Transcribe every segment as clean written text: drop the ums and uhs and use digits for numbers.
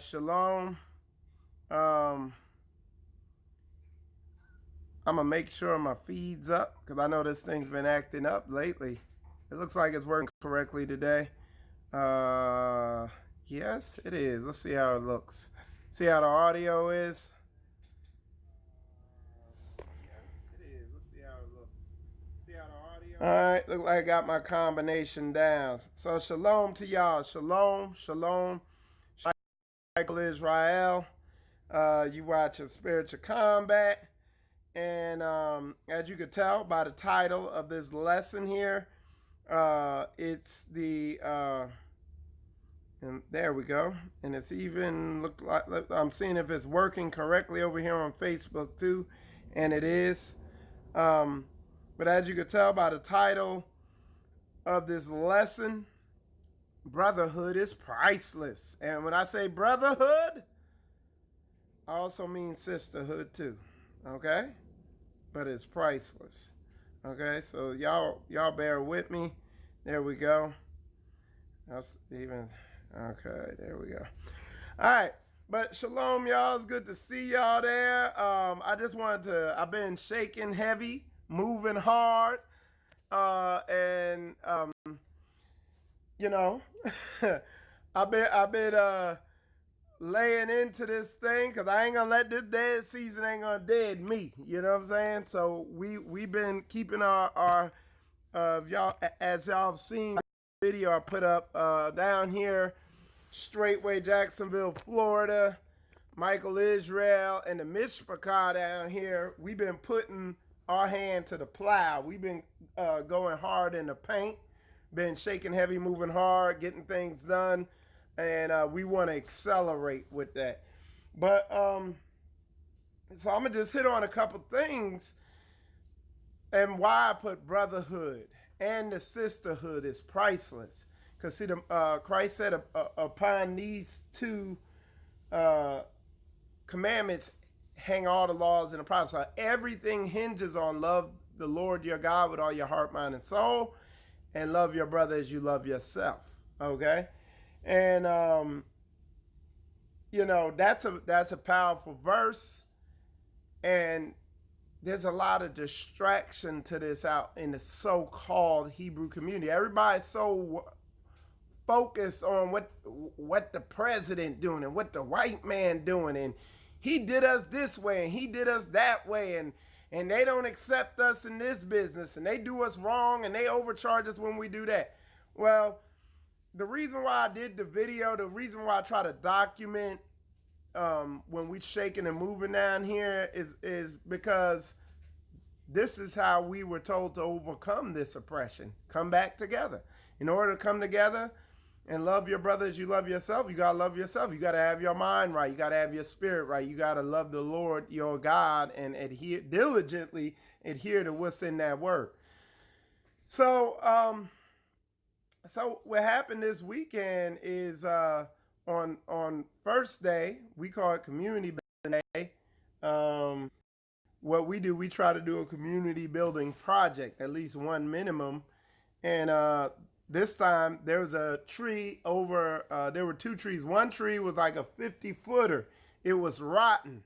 Shalom. I'm gonna make sure my feed's up because I know this thing's been acting up lately. It looks like it's working correctly today. Yes, it is. Let's see how it looks. See how the audio is. Yes, it is. Let's see how it looks. See how the audio. All right, look like I got my combination down. So shalom to y'all. Shalom, shalom. Michael Israel. You watching Spiritual Combat. And as you could tell by the title of this lesson here, it's the, and there we go. And it's even look like, I'm seeing if it's working correctly over here on Facebook too. And it is. But as you could tell by the title of this lesson, Brotherhood is Priceless. And when I say brotherhood, I also mean sisterhood too. Okay? But it's priceless. Okay, so y'all bear with me. There we go. That's even okay. There we go. All right, but shalom, y'all. It's good to see y'all there. I just wanted to. I've been shaking heavy, moving hard, and you know, I've been laying into this thing because I ain't gonna let this dead season ain't gonna dead me. You know what I'm saying? So we've been keeping our y'all, as y'all have seen the video I put up down here, Straightway Jacksonville, Florida, Michael Israel, and the Mishpachah down here. We've been putting our hand to the plow. We've been going hard in the paint, been shaking heavy, moving hard, getting things done. And we want to accelerate with that. But so I'm going to just hit on a couple things and why I put brotherhood and the sisterhood is priceless. Because see, Christ said upon these two commandments hang all the laws and the prophets. So everything hinges on love the Lord your God with all your heart, mind, and soul, and love your brother as you love yourself. Okay? And you know, that's a powerful verse, and there's a lot of distraction to this out in the so-called Hebrew community. Everybody's so focused on what the president doing and what the white man doing, and he did us this way and he did us that way, and they don't accept us in this business, and they do us wrong, and they overcharge us when we do that. Well, the reason why I did the video, the reason why I try to document when we shaking and moving down here is because this is how we were told to overcome this oppression. Come back together. In order to come together and love your brother as you love yourself, you got to love yourself. You got to have your mind right. You got to have your spirit right. You got to love the Lord, your God, and diligently adhere to what's in that word. So, so what happened this weekend is on first day, we call it community building day. What we do, we try to do a community building project, at least one minimum. And this time there was a tree over, there were two trees. One tree was like a 50-footer. It was rotten,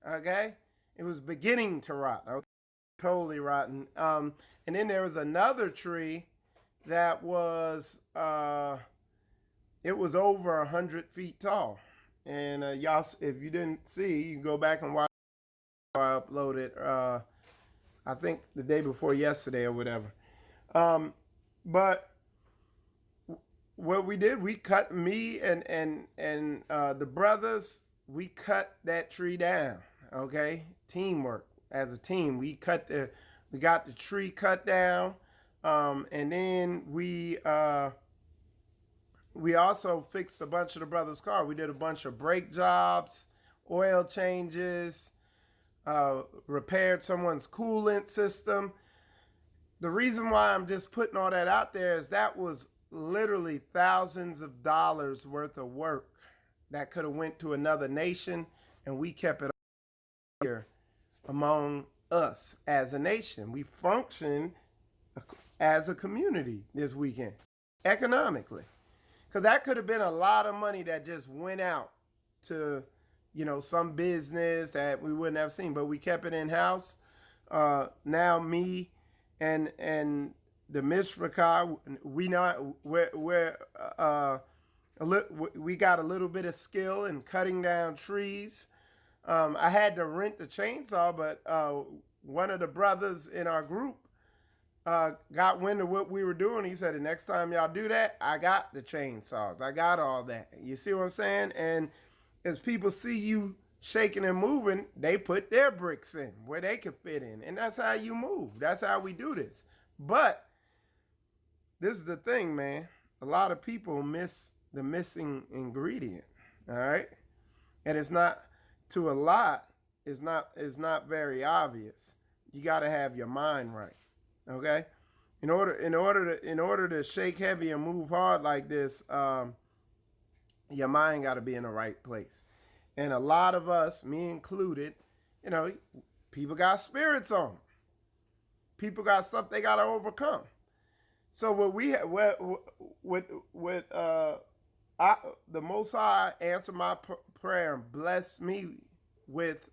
okay? It was beginning to rot, okay? Totally rotten. And then there was another tree that was it was over 100 feet tall, and y'all, if you didn't see, you can go back and watch. I uploaded I think the day before yesterday or whatever. But what we did, we cut, me and the brothers, we cut that tree down. Okay, teamwork as a team. We got the tree cut down. And then we also fixed a bunch of the brothers' car. We did a bunch of brake jobs, oil changes, repaired someone's coolant system. The reason why I'm just putting all that out there is that was literally thousands of dollars worth of work that could have went to another nation, and we kept it here among us as a nation. We function as a community this weekend, economically. Because that could have been a lot of money that just went out to, some business that we wouldn't have seen, but we kept it in house. Now me and the Mishrakah, uh, we got a little bit of skill in cutting down trees. I had to rent the chainsaw, but one of the brothers in our group got wind of what we were doing. He said, the next time y'all do that, I got the chainsaws. I got all that. You see what I'm saying? And as people see you shaking and moving, they put their bricks in where they can fit in. And that's how you move. That's how we do this. But this is the thing, man. A lot of people miss the missing ingredient. All right. And it's not, to a lot, it's not very obvious. You got to have your mind right. Okay. In order to shake heavy and move hard like this, your mind got to be in the right place. And a lot of us, me included, people got spirits on them. People got stuff they got to overcome. So what we have, the Most High answered my prayer and blessed me with,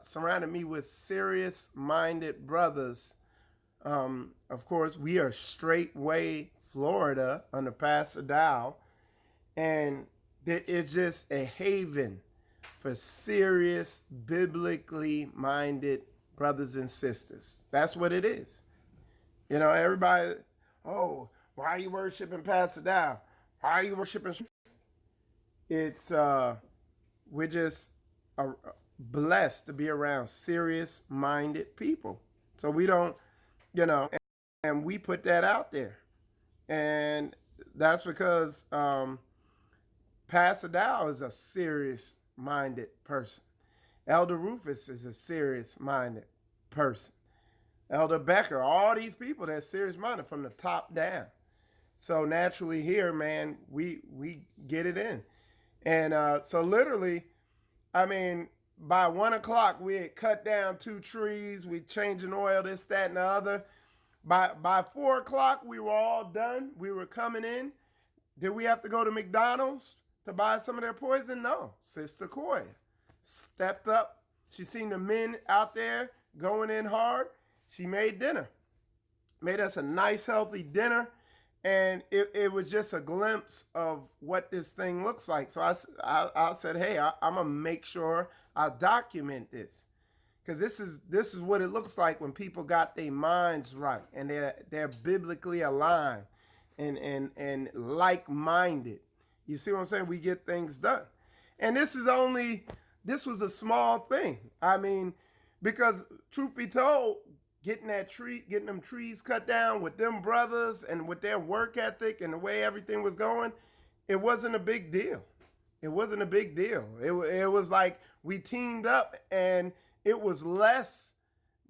surrounded me with serious-minded brothers. Of course, we are Straightway, Florida, under Pastor Dow, and it's just a haven for serious, biblically minded brothers and sisters. That's what it is. Everybody, oh, why are you worshiping Pastor Dow? Why are you worshiping? It's, we're just blessed to be around serious-minded people. So we don't, and we put that out there. And that's because Pastor Dow is a serious-minded person. Elder Rufus is a serious-minded person. Elder Becker, all these people that's serious-minded from the top down. So naturally here, man, we get it in. And so literally, I mean, by 1 o'clock, we had cut down 2 trees. We changing oil, this, that, and the other. By 4 o'clock, we were all done. We were coming in. Did we have to go to McDonald's to buy some of their poison? No. Sister Koya stepped up. She seen the men out there going in hard. She made dinner. Made us a nice, healthy dinner. And it was just a glimpse of what this thing looks like. So I said, hey, I'm going to make sure I document this. Because this is what it looks like when people got their minds right and they're biblically aligned and like-minded. You see what I'm saying? We get things done. And this was a small thing. I mean, because truth be told, getting them trees cut down with them brothers and with their work ethic and the way everything was going, it wasn't a big deal. It wasn't a big deal. It was like we teamed up and it was less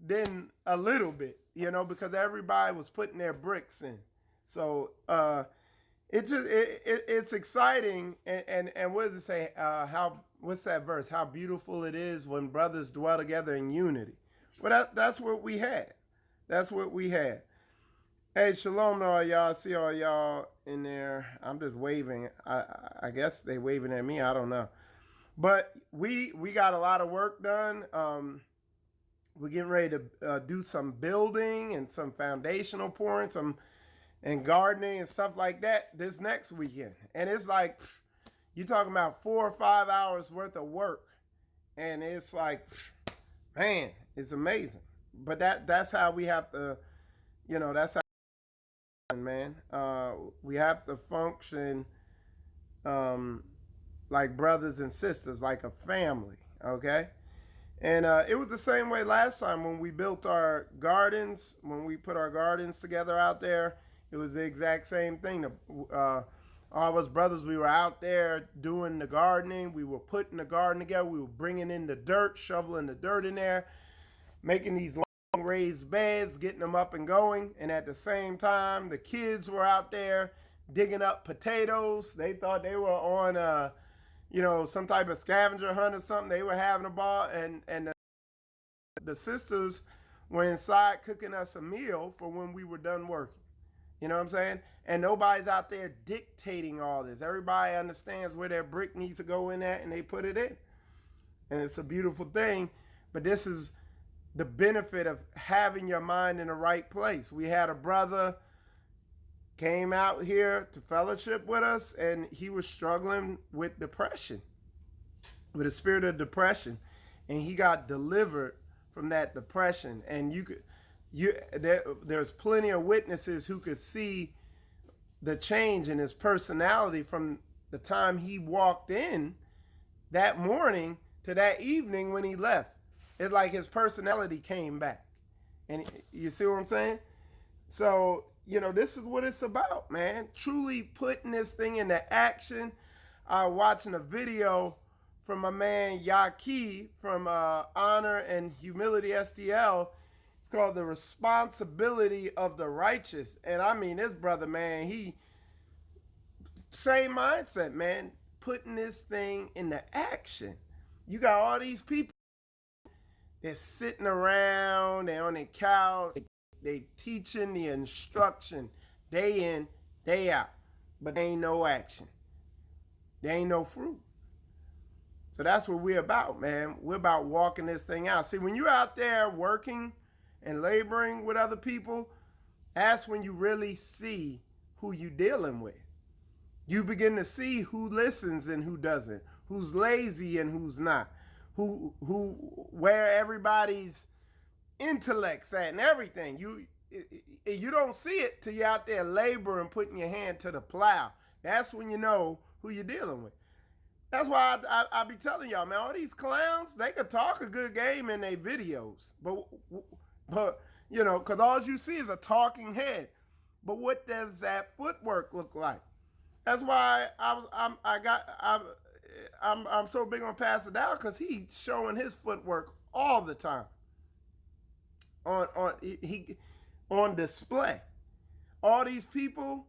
than a little bit, because everybody was putting their bricks in. So it's exciting. And what does it say? What's that verse? How beautiful it is when brothers dwell together in unity. Well, that's what we had. That's what we had. Hey, shalom to all y'all. I see all y'all in there. I'm just waving. I guess they waving at me. I don't know. But we got a lot of work done. We're getting ready to do some building and some foundational pouring, and gardening and stuff like that this next weekend. And it's like, you're talking about 4 or 5 hours worth of work. And it's like, man, it's amazing. But that's how we have to, that's how, man. We have to function like brothers and sisters, like a family, okay? And it was the same way last time when we built our gardens, when we put our gardens together out there. It was the exact same thing. All of us brothers, we were out there doing the gardening. We were putting the garden together. We were bringing in the dirt, shoveling the dirt in there, making these long raised beds, getting them up and going. And at the same time, the kids were out there digging up potatoes. They thought they were on some type of scavenger hunt or something. They were having a ball. And the sisters were inside cooking us a meal for when we were done working. You know what I'm saying? And nobody's out there dictating all this. Everybody understands where their brick needs to go in at, and they put it in. And it's a beautiful thing. But this is the benefit of having your mind in the right place. We had a brother came out here to fellowship with us, and he was struggling with depression, with a spirit of depression, and he got delivered from that depression. And there's plenty of witnesses who could see the change in his personality from the time he walked in that morning to that evening when he left. It's like his personality came back. And you see what I'm saying? So, this is what it's about, man. Truly putting this thing into action. I was watching a video from my man Yaki from Honor and Humility STL. It's called The Responsibility of the Righteous. And I mean, this brother, man, same mindset, man, putting this thing into action. You got all these people, they're sitting around, they're on the couch, they teaching the instruction day in, day out, but there ain't no action. There ain't no fruit. So that's what we're about, man. We're about walking this thing out. See, when you're out there working and laboring with other people, that's when you really see who you're dealing with. You begin to see who listens and who doesn't, who's lazy and who's not, where everybody's intellect's at and everything. You don't see it till you're out there laboring, putting your hand to the plow. That's when you know who you're dealing with. That's why I be telling y'all, man, all these clowns, they could talk a good game in their videos, but because all you see is a talking head. But what does that footwork look like? That's why I'm so big on Pastor Dow, because he's showing his footwork all the time on display. All these people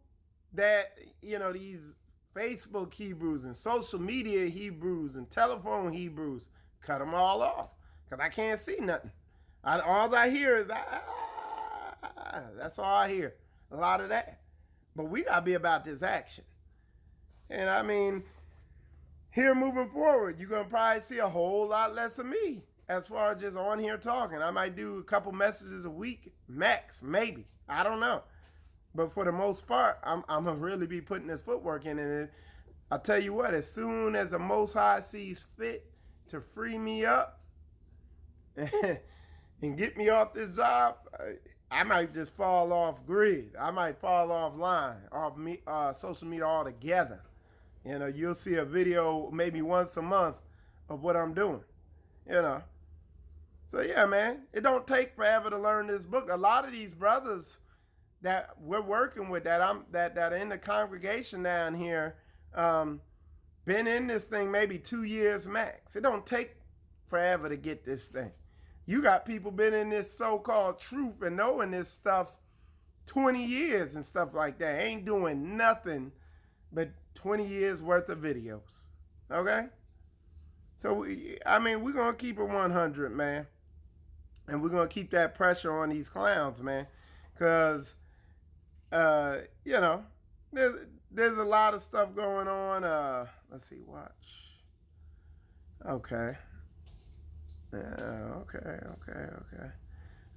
that these Facebook Hebrews and social media Hebrews and telephone Hebrews, cut them all off, because I can't see nothing. All I hear is that's all I hear. A lot of that. But we gotta be about this action. And I mean, here moving forward, you're gonna probably see a whole lot less of me as far as just on here talking. I might do a couple messages a week, max, maybe. I don't know. But for the most part, I'm gonna really be putting this footwork in. And I'll tell you what, as soon as the Most High sees fit to free me up and get me off this job, I might just fall off grid. I might fall offline, off social media altogether. You'll see a video maybe once a month of what I'm doing. So yeah, man, it don't take forever to learn this book. A lot of these brothers that we're working with, that are in the congregation down here, been in this thing maybe 2 years max. It don't take forever to get this thing. You got people been in this so-called truth and knowing this stuff 20 years and stuff like that. Ain't doing nothing but 20 years worth of videos. Okay? So, we're going to keep it 100, man. And we're going to keep that pressure on these clowns, man. Because, there's a lot of stuff going on. Let's see, watch. Okay. Okay.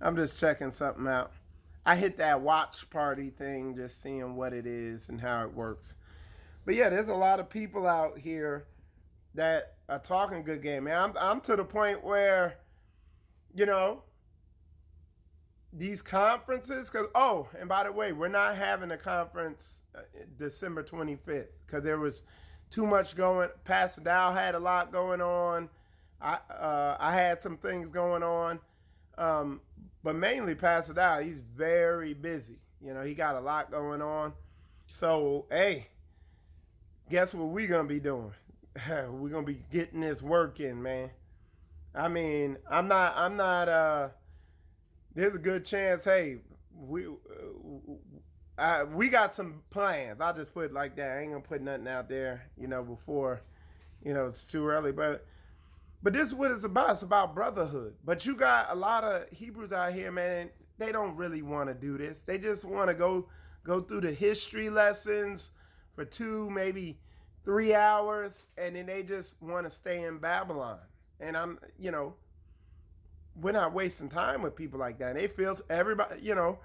I'm just checking something out. I hit that watch party thing, just seeing what it is and how it works. But yeah, there's a lot of people out here that are talking good game, man. I'm to the point where, these conferences, and by the way, we're not having a conference December 25th because there was too much going. Pastor Dow had a lot going on. I had some things going on, but mainly Pastor Dow, he's very busy. He got a lot going on. So, hey, guess what we're going to be doing? We're going to be getting this work in, man. I'm not, there's a good chance, hey, we got some plans. I'll just put it like that. I ain't going to put nothing out there, before, it's too early. But this is what it's about. It's about brotherhood. But you got a lot of Hebrews out here, man. They don't really want to do this. They just want to go go through the history lessons for 2, maybe 3 hours, and then they just want to stay in Babylon. And we're not wasting time with people like that. They feel everybody, hey,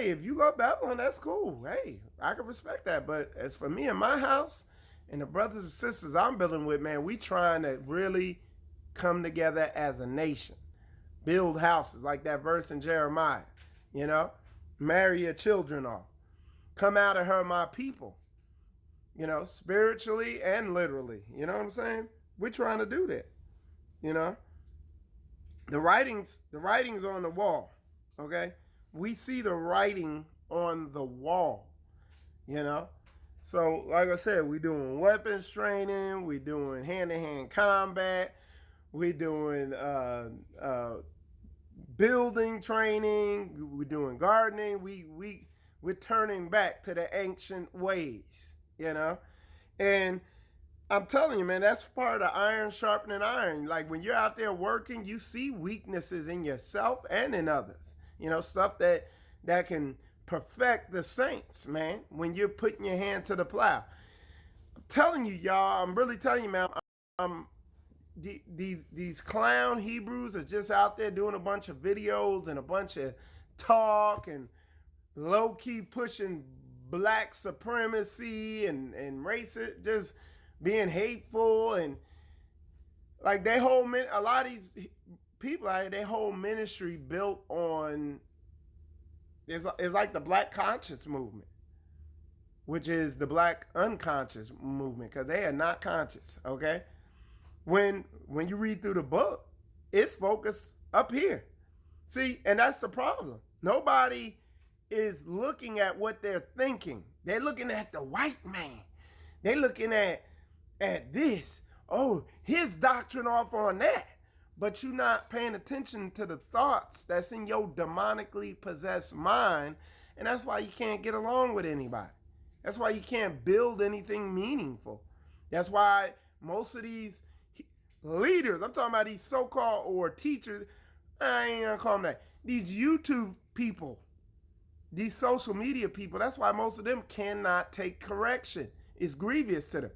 if you love Babylon, that's cool. Hey, I can respect that. But as for me and my house and the brothers and sisters I'm building with, man, we trying to really come together as a nation. Build houses like that verse in Jeremiah, marry your children off. Come out of her, my people, spiritually and literally. You know what I'm saying? We're trying to do that, The writings on the wall, okay? We see the writing on the wall, So, like I said, we're doing weapons training, we're doing hand-to-hand combat, we're doing building training, we're doing gardening. We're turning back to the ancient ways, And I'm telling you, man, that's part of iron sharpening iron. Like when you're out there working, you see weaknesses in yourself and in others. Stuff that can perfect the saints, man, when you're putting your hand to the plow. I'm telling you, y'all, I'm really telling you, man, these clown Hebrews are just out there doing a bunch of videos and a bunch of talk and low-key pushing black supremacy and racist, just being hateful, and like a lot of these people out here, their whole ministry built on, it's like the black conscious movement, which is the black unconscious movement, because they are not conscious, okay? When you read through the book, it's focused up here. See, and that's the problem. Nobody is looking at what they're thinking. They're looking at the white man. They're looking at this. Oh, his doctrine off on that. But you're not paying attention to the thoughts that's in your demonically possessed mind. And that's why you can't get along with anybody. That's why you can't build anything meaningful. That's why most of these leaders, I'm talking about these so-called or teachers, I ain't gonna call them that. These YouTube people, these social media people, that's why most of them cannot take correction. It's grievous to them.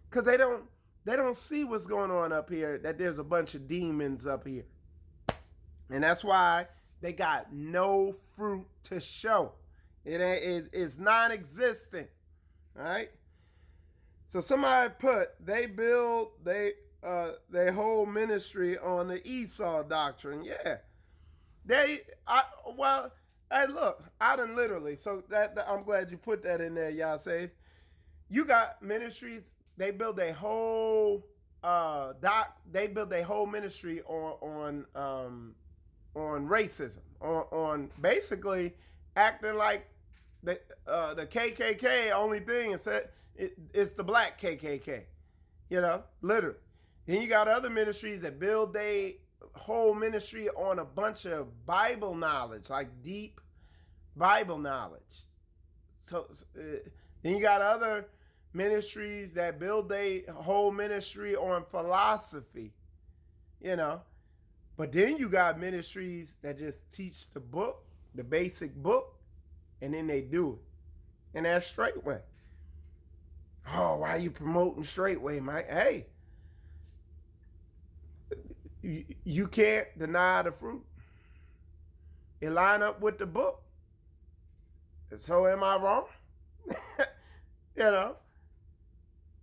Because they don't see what's going on up here, that there's a bunch of demons up here. And that's why they got no fruit to show. It's non-existent. All right? So somebody put, they build their whole ministry on the Esau doctrine. Yeah. Hey, look, I done literally, so that I'm glad you put that in there, y'all say. You got ministries, they build a whole ministry on racism, on basically acting like the KKK only thing is that it's the black KKK, literally. Then you got other ministries that build their whole ministry on a bunch of Bible knowledge, like deep Bible knowledge. So then you got other ministries that build their whole ministry on philosophy, But then you got ministries that just teach the book, the basic book, and then they do it. And that's straight way. Oh, why are you promoting straight way, Mike? Hey, you can't deny the fruit. It line up with the book. So am I wrong?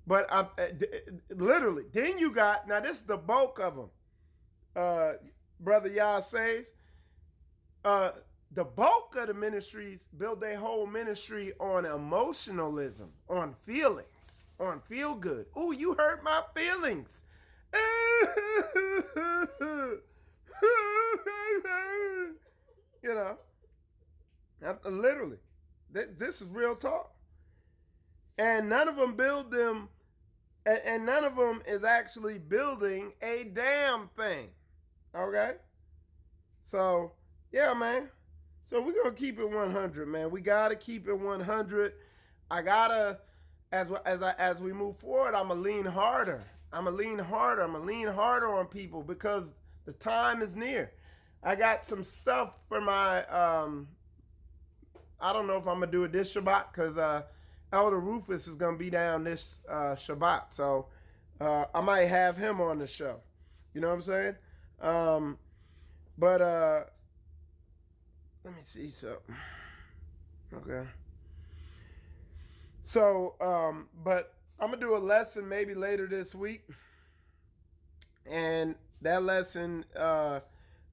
But I'm literally. Then you got, now this is the bulk of them. Brother Yah saves. The bulk of the ministries build their whole ministry on emotionalism, on feelings, on feel good. Oh, you hurt my feelings. Literally. This is real talk. And none of them build them, and none of them is actually building a damn thing. Okay? So, yeah, man. So we're going to keep it 100, man. We got to keep it 100. I got to, as we move forward, I'm going to lean harder. I'm going to lean harder on people because the time is near. I got some stuff for my I don't know if I'm gonna do it this Shabbat because Elder Rufus is gonna be down this Shabbat, so I might have him on the show. You know what I'm saying? But let me see something. Okay. So, but I'm gonna do a lesson maybe later this week, and that lesson, I'm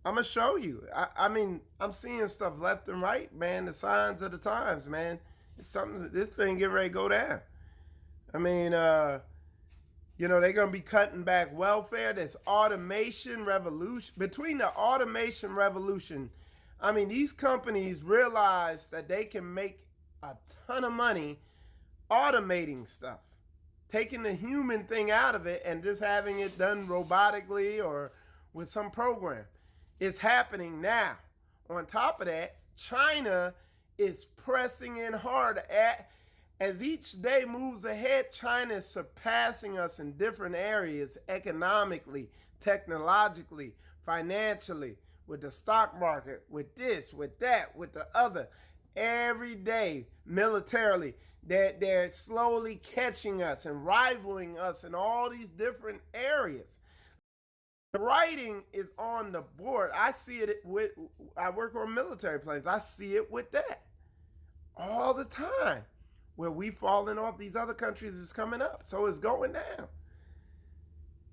gonna show you. I mean, I'm seeing stuff left and right, man. The signs of the times, man. It's something. This thing getting ready to go down. I mean, they're gonna be cutting back welfare. There's automation revolution. Between the automation revolution, I mean, these companies realize that they can make a ton of money automating stuff, taking the human thing out of it and just having it done robotically or with some program. It's happening now. On top of that, China is pressing in hard as each day moves ahead. China is surpassing us in different areas, economically, technologically, financially, with the stock market, with this, with that, with the other. Every day, militarily, they're slowly catching us and rivaling us in all these different areas. The writing is on the board. I see it I work on military planes. I see it with that all the time. Where we falling off, these other countries is coming up. So it's going down.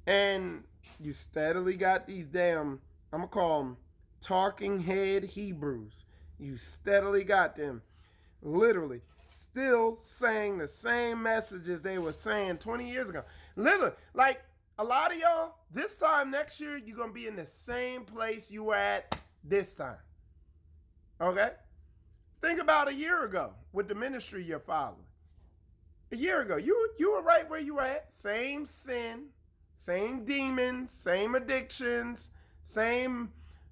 And you steadily got these damn, I'm going to call them talking head Hebrews. You steadily got them, literally, still saying the same messages they were saying 20 years ago. Literally, like a lot of y'all, this time next year, you're going to be in the same place you were at this time. Okay? Think about a year ago with the ministry you're following. A year ago, you were right where you were at. Same sin, same demons, same addictions, same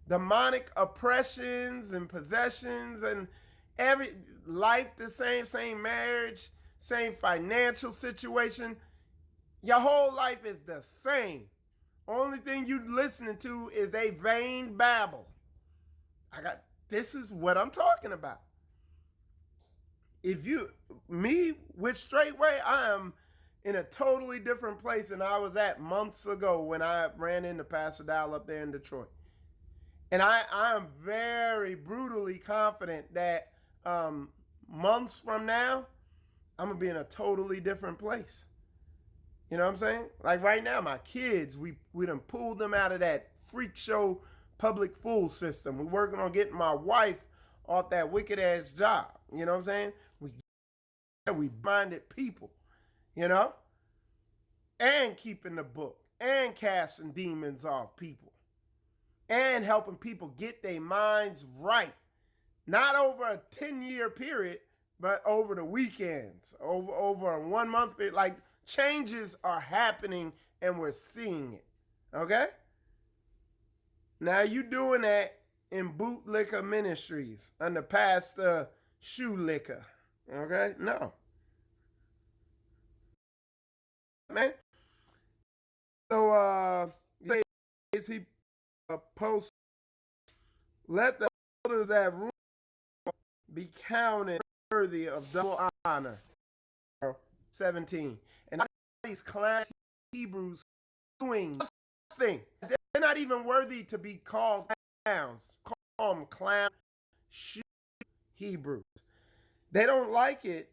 demonic oppressions and possessions, and every life the same marriage, same financial situation. Your whole life is the same. Only thing you listening to is a vain babble. This is what I'm talking about. With Straightway, I am in a totally different place than I was at months ago when I ran into Pastor Dow up there in Detroit. And I am very brutally confident that months from now, I'm going to be in a totally different place. You know what I'm saying? Like right now, my kids, we done pulled them out of that freak show public fool system. We're working on getting my wife off that wicked ass job. You know what I'm saying? We minded people, you know? And keeping the book and casting demons off people and helping people get their minds right. Not over a 10-year period, but over the weekends, over a 1 month period. Like changes are happening and we're seeing it. Okay? Now you doing that in Bootlicker Ministries under Pastor Shoe Liquor. Okay? No. Man. So he posts, let the elders that rule be counted worthy of double honor. 17. And these class Hebrews doing nothing. They're not even worthy to be called clowns. Call them clown Hebrews. They don't like it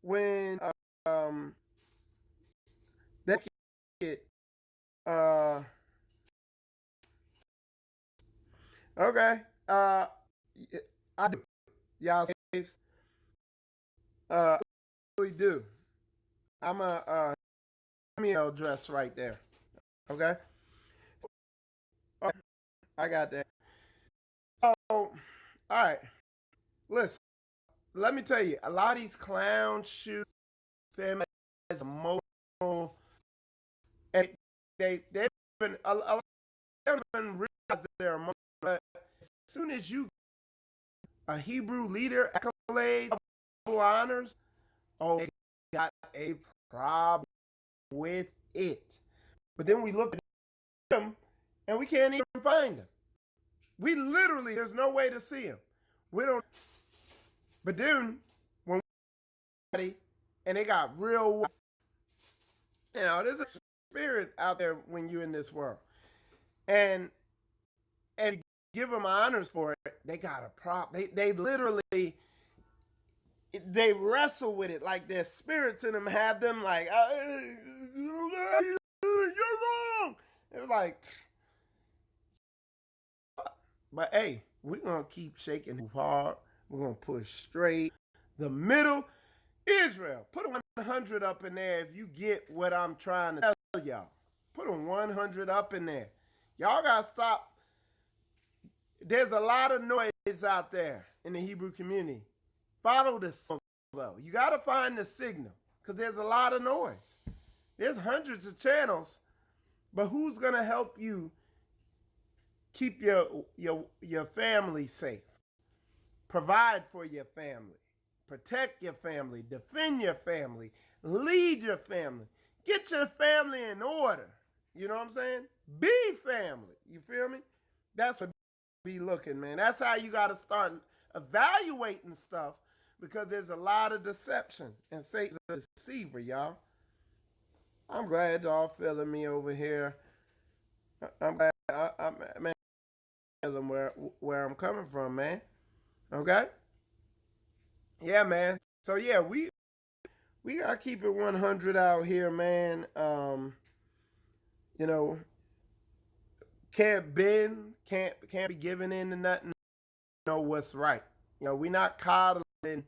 when they get okay. I do. Y'all safe. I really do. I'm a email address right there. Okay. I got that. So, all right. Listen, let me tell you, a lot of these clown shoes, them as emotional, and they've been a lot of them realize they're emotional. But as soon as you a Hebrew leader accolade, double honors, oh, they got a problem with it. But then we look at them and we can't even find them. We literally, there's no way to see them. We don't. But then when and they got real, there's a spirit out there when you're in this world, and give them honors for it. They got a prop. They literally they wrestle with it like their spirits in them have them like you're wrong. It's like, but hey, we're gonna keep shaking hard. We're gonna push straight. The middle, Israel. Put a 100 up in there if you get what I'm trying to tell y'all. Put a 100 up in there. Y'all gotta stop. There's a lot of noise out there in the Hebrew community. Follow the signal, though. You gotta find the signal because there's a lot of noise. There's hundreds of channels, but who's gonna help you keep your family safe? Provide for your family, protect your family, defend your family, lead your family, get your family in order. You know what I'm saying? Be family. You feel me? That's what be looking, man. That's how you got to start evaluating stuff because there's a lot of deception and Satan's a deceiver, y'all. I'm glad y'all feeling me over here. I'm glad I'm feeling where I'm coming from, man. Okay? Yeah, man. So yeah, we gotta keep it 100 out here, man. You know, can't bend, can't be given in to nothing. Know what's right. We not coddling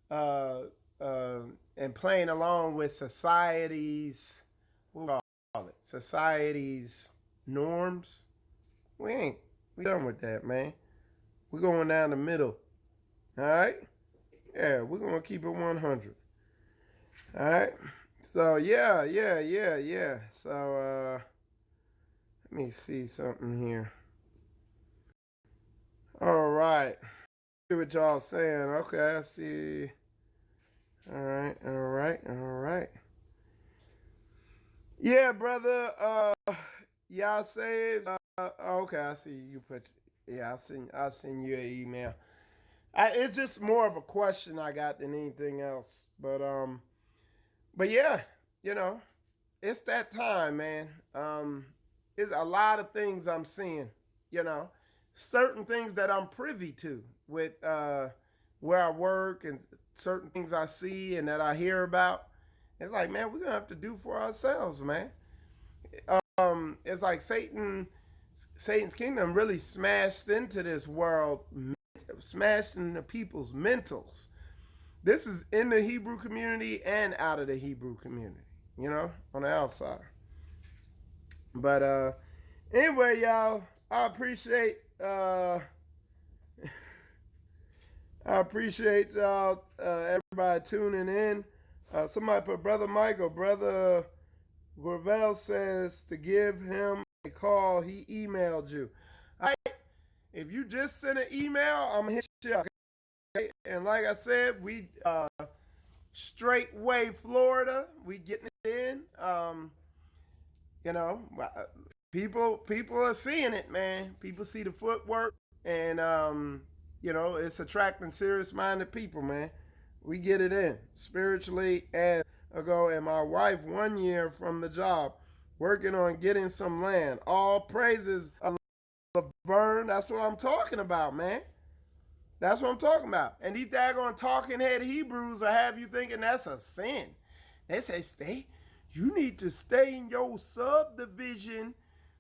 and playing along with society's society's norms. We done with that, man. We're going down the middle. All right? Yeah, we're gonna keep it 100. All right. So yeah. So let me see something here. All right. See what y'all saying. Okay, I see. All right. Yeah, brother. Y'all saved. Okay, I see you put. Yeah, I send you an email. It's just more of a question I got than anything else. But yeah, it's that time, man. It's a lot of things I'm seeing. Certain things that I'm privy to with where I work and certain things I see and that I hear about. It's like, man, we're gonna have to do for ourselves, man. It's like Satan's kingdom really smashed into this world, smashed into people's mentals. This is in the Hebrew community and out of the Hebrew community, on the outside. But anyway, y'all, I appreciate y'all, everybody tuning in. Somebody put Brother Michael, Brother Gravel says to give him a call. He emailed you. All right, if you just sent an email, I'm gonna hit you up. Okay? And like I said, we straightway Florida. We getting it in. People are seeing it, man. People see the footwork, and it's attracting serious-minded people, man. We get it in spiritually and ago, and my wife 1 year from the job, working on getting some land. All praises of Laverne. That's what I'm talking about, man. That's what I'm talking about. And these daggone talking head Hebrews will have you thinking that's a sin. They say, you need to stay in your subdivision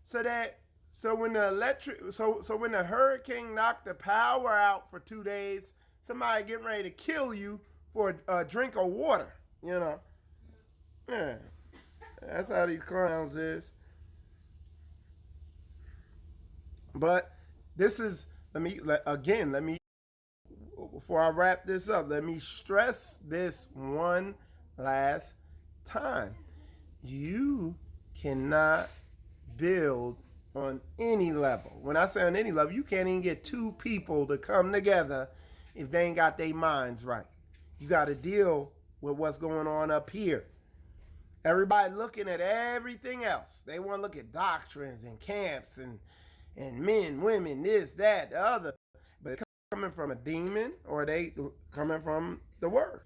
so when the hurricane knocked the power out for 2 days, somebody getting ready to kill you for a drink of water, Yeah. That's how these clowns is. But this is, let me, before I wrap this up, let me stress this one last time. You cannot build on any level. When I say on any level, you can't even get two people to come together if they ain't got their minds right. You got to deal with what's going on up here. Everybody looking at everything else. They want to look at doctrines and camps and men, women, this, that, the other. But it coming from a demon or they coming from the word.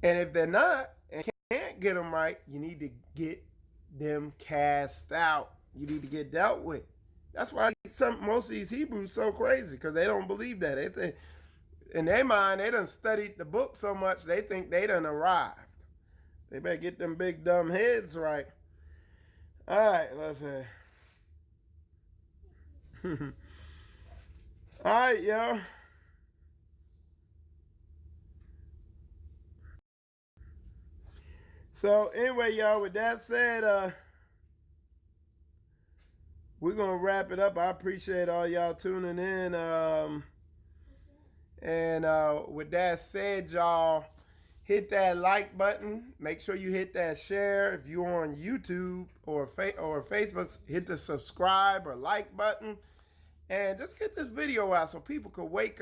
And if they're not and can't get them right, you need to get them cast out. You need to get dealt with. That's why most of these Hebrews so crazy, because they don't believe that. They think in their mind they done studied the book so much they think they done arrived. They better get them big dumb heads right. All right, let's see. All right, yo. So anyway, y'all, with that said, we're gonna wrap it up. I appreciate all y'all tuning in. And with that said, y'all, hit that like button. Make sure you hit that share. If you're on YouTube or Facebook, hit the subscribe or like button. And just get this video out so people could wake up.